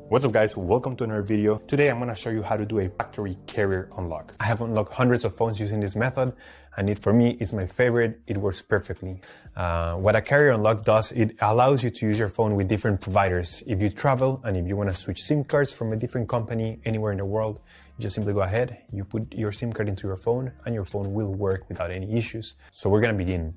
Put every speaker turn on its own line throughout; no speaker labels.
What's up guys, welcome to another video. Today I'm going to show you how to do a factory carrier unlock. I have unlocked hundreds of phones using this method and for me it's my favorite. It works perfectly. What a carrier unlock does, it allows you to use your phone with different providers. If you travel and if you want to switch SIM cards from a different company anywhere in the world, you just simply go ahead, you put your SIM card into your phone and your phone will work without any issues. So we're going to begin.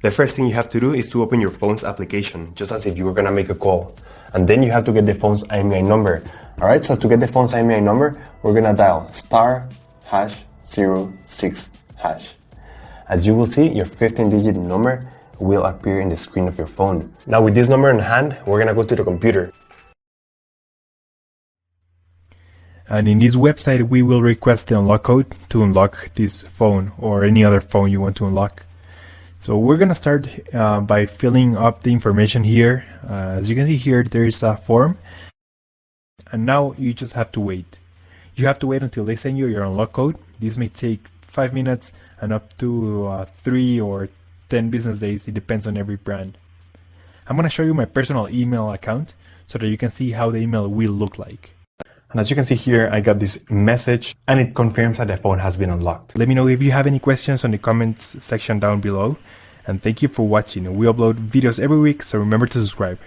The first thing you have to do is to open your phone's application, just as if you were gonna make a call. And then you have to get the phone's IMEI number. Alright, so to get the phone's IMEI number, we're gonna dial *#06#. As you will see, your 15-digit number will appear in the screen of your phone. Now with this number in hand, we're gonna go to the computer.
And in this website, we will request the unlock code to unlock this phone or any other phone you want to unlock. So we're going to start by filling up the information here. As you can see here, there is a form. And now you just have to wait. You have to wait until they send you your unlock code. This may take 5 minutes and up to 3 or 10 business days. It depends on every brand. I'm going to show you my personal email account so that you can see how the email will look like.
And as you can see here, I got this message and it confirms that the phone has been unlocked.
Let me know if you have any questions on the comments section down below. And thank you for watching. We upload videos every week, so remember to subscribe.